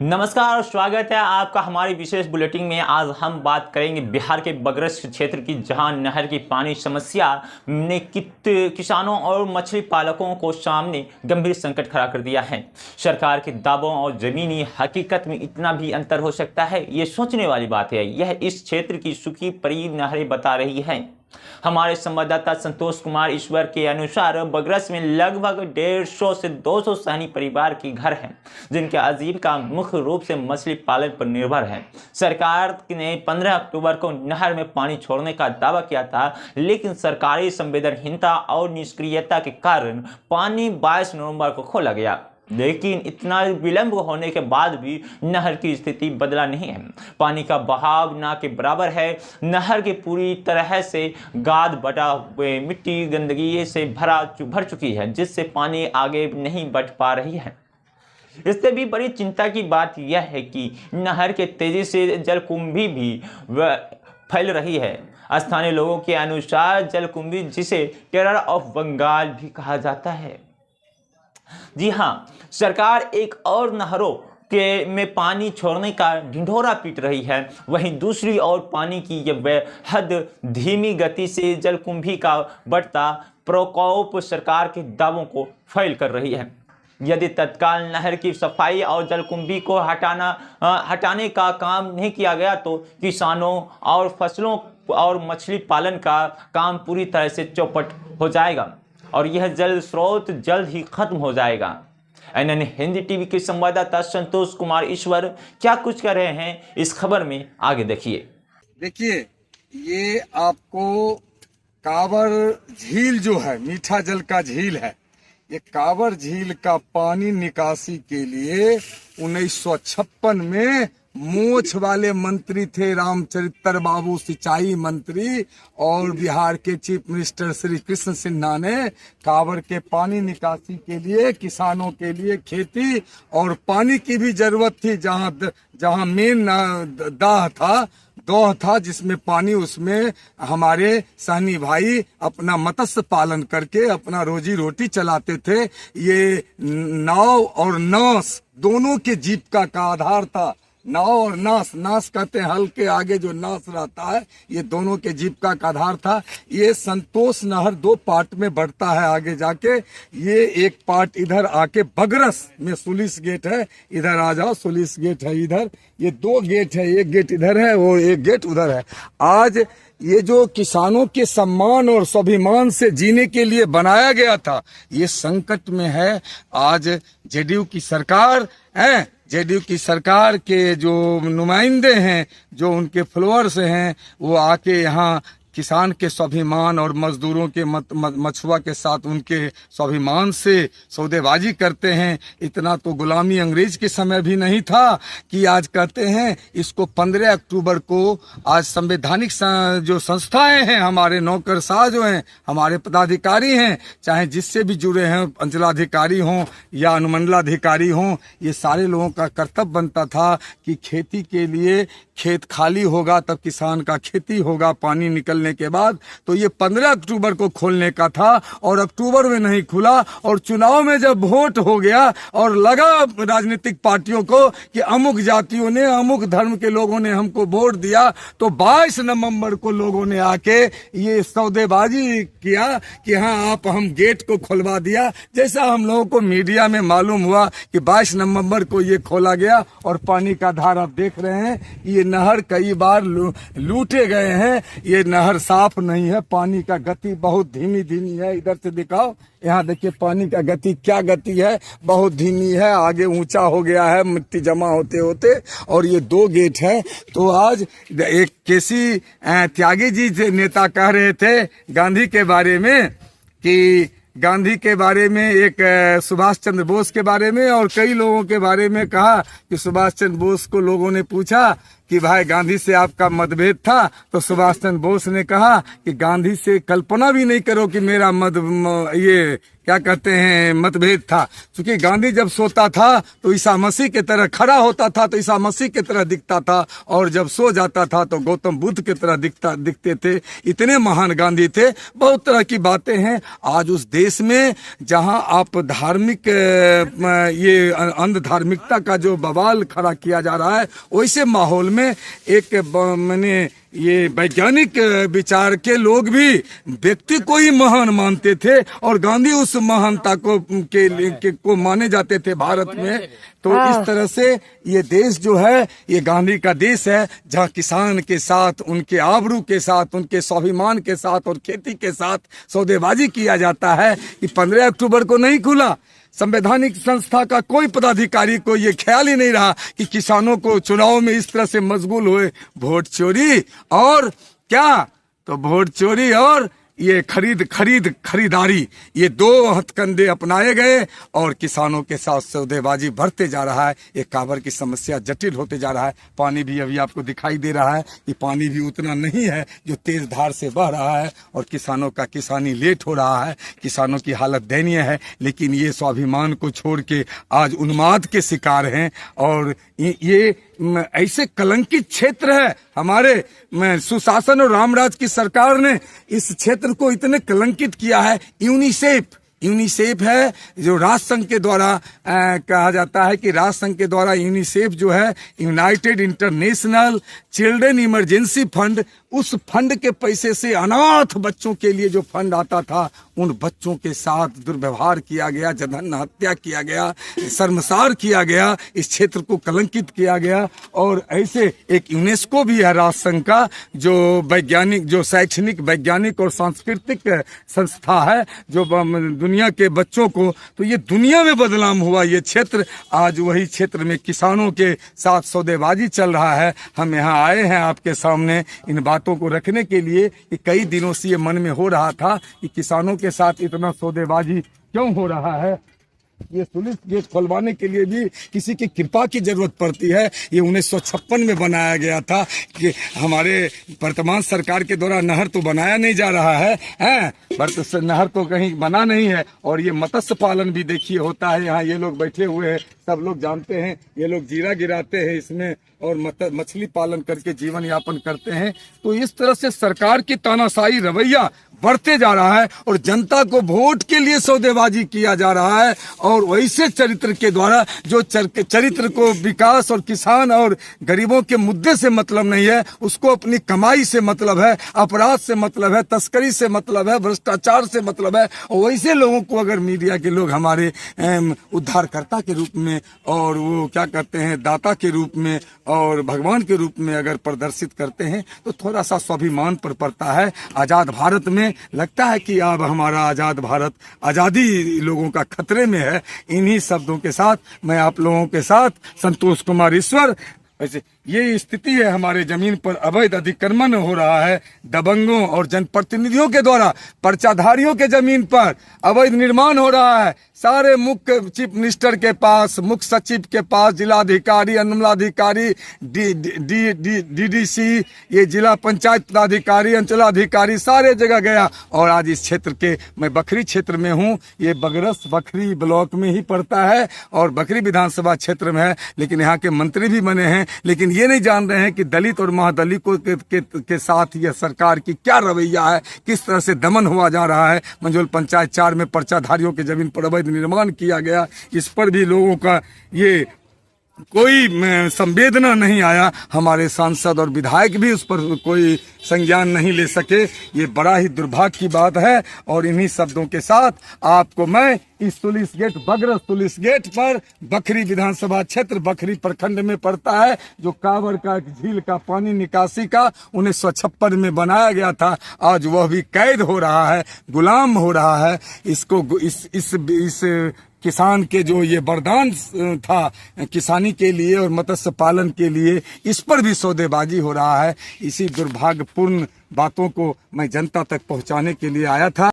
नमस्कार और स्वागत है आपका हमारी विशेष बुलेटिन में। आज हम बात करेंगे बिहार के बगरस क्षेत्र की, जहां नहर की पानी समस्या ने किसानों और मछली पालकों को सामने गंभीर संकट खड़ा कर दिया है। सरकार के दावों और जमीनी हकीकत में इतना भी अंतर हो सकता है, ये सोचने वाली बात है। यह इस क्षेत्र की सूखी पड़ी नहरें बता रही है। हमारे संवाददाता संतोष कुमार ईश्वर के अनुसार बगरस में लगभग 150 से 200 सहनी परिवार के घर हैं, जिनके आजीविका मुख्य रूप से मछली पालन पर निर्भर है। सरकार ने 15 अक्टूबर को नहर में पानी छोड़ने का दावा किया था, लेकिन सरकारी संवेदनहीनता और निष्क्रियता के कारण पानी 22 नवंबर को खोला गया। लेकिन इतना विलंब होने के बाद भी नहर की स्थिति बदला नहीं है। पानी का बहाव ना के बराबर है। नहर की पूरी तरह से गाद बटा हुए मिट्टी गंदगी से भर चुकी है, जिससे पानी आगे नहीं बढ़ पा रही है। इससे भी बड़ी चिंता की बात यह है कि नहर के तेजी से जलकुंभी भी फैल रही है। स्थानीय लोगों के अनुसार जलकुंभी, जिसे टेरर ऑफ बंगाल भी कहा जाता है, जी हाँ, सरकार एक और नहरों के में पानी छोड़ने का ढिंढोरा पीट रही है। वहीं दूसरी ओर पानी की यह बेहद धीमी गति से जलकुंभी का बढ़ता प्रकोप सरकार के दावों को फेल कर रही है। यदि तत्काल नहर की सफाई और जलकुंभी को हटाने का काम नहीं किया गया तो किसानों और फसलों और मछली पालन का काम पूरी तरह से चौपट हो जाएगा और यह जल स्रोत जल्द ही खत्म हो जाएगा। एनएन हिंदी टीवी के संवाददाता संतोष कुमार ईश्वर क्या कुछ कह रहे हैं इस खबर में, आगे देखिए। ये आपको कांवर झील जो है, मीठा जल का झील है, ये कांवर झील का पानी निकासी के लिए 1956 में मोछ वाले मंत्री थे रामचरित्र बाबू सिंचाई मंत्री, और बिहार के चीफ मिनिस्टर श्री कृष्ण सिन्हा ने कांवर के पानी निकासी के लिए किसानों के लिए खेती और पानी की भी जरूरत थी, जहां मेन दोह था जिसमें पानी, उसमें हमारे सहनी भाई अपना मत्स्य पालन करके अपना रोजी रोटी चलाते थे। ये नाव और नास दोनों के जीविका का आधार था। नाव और नास कहते हैं हल के आगे जो नास रहता है, ये दोनों के जीविका का आधार था। ये संतोष नहर 2 पार्ट में बढ़ता है आगे जाके। ये एक पार्ट इधर आके बगरस में सुलिस गेट है, इधर आ जाओ, सुलिस गेट है इधर। ये 2 गेट है, एक गेट इधर है, वो एक गेट उधर है। आज ये जो किसानों के सम्मान और स्वाभिमान से जीने के लिए बनाया गया था, ये संकट में है। आज जेडीयू की सरकार है, जेडीयू की सरकार के जो नुमाइंदे हैं, जो उनके फॉलोअर्स हैं, वो आके यहाँ किसान के स्वाभिमान और मजदूरों के मछुआ के साथ उनके स्वाभिमान से सौदेबाजी करते हैं। इतना तो गुलामी अंग्रेज के समय भी नहीं था कि आज कहते हैं इसको 15 अक्टूबर को आज संवैधानिक जो संस्थाएं हैं, हमारे नौकरशाह जो हैं, हमारे पदाधिकारी हैं, चाहे जिससे भी जुड़े हैं, अंचलाधिकारी हों या अनुमंडलाधिकारी हों, ये सारे लोगों का कर्तव्य बनता था कि खेती के लिए खेत खाली होगा तब किसान का खेती होगा पानी निकलने के बाद। तो ये 15 अक्टूबर को खोलने का था और अक्टूबर में नहीं खुला। और चुनाव में जब वोट हो गया और लगा राजनीतिक पार्टियों को कि अमुक जातियों ने, अमुक धर्म के लोगों ने हमको वोट दिया, तो 22 नवंबर को लोगों ने आके ये सौदेबाजी किया कि हाँ आप हम गेट को खुलवा दिया। जैसा हम लोगों को मीडिया में मालूम हुआ कि 22 नवंबर को ये खोला गया और पानी का धार आप देख रहे हैं। ये नहर कई बार लूटे गए हैं, ये नहर साफ नहीं है, पानी का गति बहुत धीमी है। इधर से दिखाओ, यहाँ देखिए पानी का गति, क्या गति है, बहुत धीमी है। आगे ऊंचा हो गया है मिट्टी जमा होते होते। और ये 2 गेट है। तो आज एक केसी त्यागी जी नेता कह रहे थे गांधी के बारे में, कि गांधी के बारे में, एक सुभाष चंद्र बोस के बारे में और कई लोगों के बारे में कहा कि सुभाष चंद्र बोस को लोगों ने पूछा कि भाई गांधी से आपका मतभेद था, तो सुभाष चंद्र बोस ने कहा कि गांधी से कल्पना भी नहीं करो कि मेरा क्या कहते हैं मतभेद था। क्योंकि गांधी जब सोता था तो ईसा मसीह की तरह खड़ा होता था तो ईसा मसीह की तरह दिखता था, और जब सो जाता था तो गौतम बुद्ध की तरह दिखते थे। इतने महान गांधी थे। बहुत तरह की बातें हैं। आज उस देश में जहां आप धार्मिक ये अंध धार्मिकता का जो बवाल खड़ा किया जा रहा है, वैसे माहौल में एक मैंने ये वैज्ञानिक विचार के लोग भी व्यक्ति को ही महान मानते थे, और गांधी उस महानता को माने जाते थे भारत में। तो इस तरह से ये देश जो है ये गांधी का देश है, जहाँ किसान के साथ, उनके आबरू के साथ, उनके स्वाभिमान के साथ और खेती के साथ सौदेबाजी किया जाता है। कि 15 अक्टूबर को नहीं खुला, संवैधानिक संस्था का कोई पदाधिकारी को ये ख्याल ही नहीं रहा कि किसानों को चुनाव में इस तरह से मशगूल हुए। वोट चोरी और क्या, तो वोट चोरी और ये खरीदारी, ये दो हथकंडे अपनाए गए और किसानों के साथ सौदेबाजी बढ़ते जा रहा है। ये काबर की समस्या जटिल होते जा रहा है। पानी भी अभी आपको दिखाई दे रहा है कि पानी भी उतना नहीं है जो तेज धार से बह रहा है, और किसानों का किसानी लेट हो रहा है। किसानों की हालत दयनीय है, लेकिन ये स्वाभिमान को छोड़ के आज उन्माद के शिकार हैं। और ये ऐसे कलंकित क्षेत्र है हमारे सुशासन और रामराज की सरकार ने इस क्षेत्र को इतने कलंकित किया है। यूनिसेफ है जो राष्ट्र संघ के द्वारा कहा जाता है कि राष्ट्र संघ के द्वारा यूनिसेफ जो है United international children emergency fund, उस फंड के पैसे से अनाथ बच्चों के लिए जो फंड आता था, उन बच्चों के साथ दुर्व्यवहार किया गया, जघन्य हत्या किया गया, शर्मसार किया गया, इस क्षेत्र को कलंकित किया गया। और ऐसे एक यूनेस्को भी है राष्ट्र संघ का, जो वैज्ञानिक, जो शैक्षणिक, वैज्ञानिक और सांस्कृतिक संस्था है, जो दुनिया के बच्चों को, तो ये दुनिया में बदनाम हुआ ये क्षेत्र। आज वही क्षेत्र में किसानों के साथ सौदेबाजी चल रहा है। हम यहाँ आए हैं आपके सामने इन बातों को रखने के लिए कि कई दिनों से ये मन में हो रहा था कि किसानों के साथ इतना सौदेबाजी क्यों हो रहा है। ये सुलिस गेट खुलवाने के लिए भी किसी की कृपा की जरूरत पड़ती है। ये 1956 में बनाया गया था कि हमारे वर्तमान सरकार के द्वारा नहर तो बनाया नहीं जा रहा है, नहर तो कहीं बना नहीं है। और ये मत्स्य पालन भी देखिए होता है। यहाँ ये लोग बैठे हुए हैं, सब लोग जानते हैं, ये लोग जीरा गिराते हैं इसमें और मछली पालन करके जीवन यापन करते हैं। तो इस तरह से सरकार की तानाशाही रवैया बढ़ते जा रहा है और जनता को वोट के लिए सौदेबाजी किया जा रहा है। और वैसे चरित्र के द्वारा, जो चरित्र को विकास और किसान और गरीबों के मुद्दे से मतलब नहीं है, उसको अपनी कमाई से मतलब है, अपराध से मतलब है, तस्करी से मतलब है, भ्रष्टाचार से मतलब है। और वैसे लोगों को अगर मीडिया के लोग हमारे उद्धारकर्ता के रूप में और वो क्या कहते हैं दाता के रूप में और भगवान के रूप में अगर प्रदर्शित करते हैं, तो थोड़ा सा स्वाभिमान पर पड़ता है। आजाद भारत में लगता है कि अब हमारा आजाद भारत, आजादी लोगों का खतरे में है। इन्हीं शब्दों के साथ मैं आप लोगों के साथ संतोष कुमार ईश्वर। वैसे ये स्थिति है, हमारे जमीन पर अवैध अतिक्रमण हो रहा है। दबंगों और जनप्रतिनिधियों के द्वारा पर्चाधारियों के जमीन पर अवैध निर्माण हो रहा है। सारे मुख्य चीफ मिनिस्टर के पास, मुख्य सचिव के पास, जिलाधिकारी, अनुमंडलाधिकारी, डीडीसी, ये जिला पंचायत पदाधिकारी, अंचलाधिकारी, सारे जगह गया। और आज इस क्षेत्र के, मैं बखरी क्षेत्र में हूँ, ये बगरस बखरी ब्लॉक में ही पड़ता है और बखरी विधानसभा क्षेत्र में है। लेकिन यहाँ के मंत्री भी बने हैं, लेकिन ये नहीं जान रहे हैं कि दलित और महादलितों के साथ यह सरकार की क्या रवैया है, किस तरह से दमन हुआ जा रहा है। मंझोल पंचायत 4 में पर्चाधारियों के जमीन पर अवैध निर्माण किया गया, इस पर भी लोगों का ये कोई संवेदना नहीं आया। हमारे सांसद और विधायक भी उस पर कोई संज्ञान नहीं ले सके। ये बड़ा ही दुर्भाग्य की बात है। और इन्हीं शब्दों के साथ आपको मैं इस तुलिस गेट, बगरस तुलिस गेट पर, बखरी विधानसभा क्षेत्र, बखरी प्रखंड में पड़ता है, जो कांवर का झील का पानी निकासी का 1956 में बनाया गया था, आज वह भी कैद हो रहा है, गुलाम हो रहा है। इसको इस किसान के जो ये वरदान था किसानी के लिए और मत्स्य पालन के लिए, इस पर भी सौदेबाजी हो रहा है। इसी दुर्भाग्यपूर्ण बातों को मैं जनता तक पहुंचाने के लिए आया था।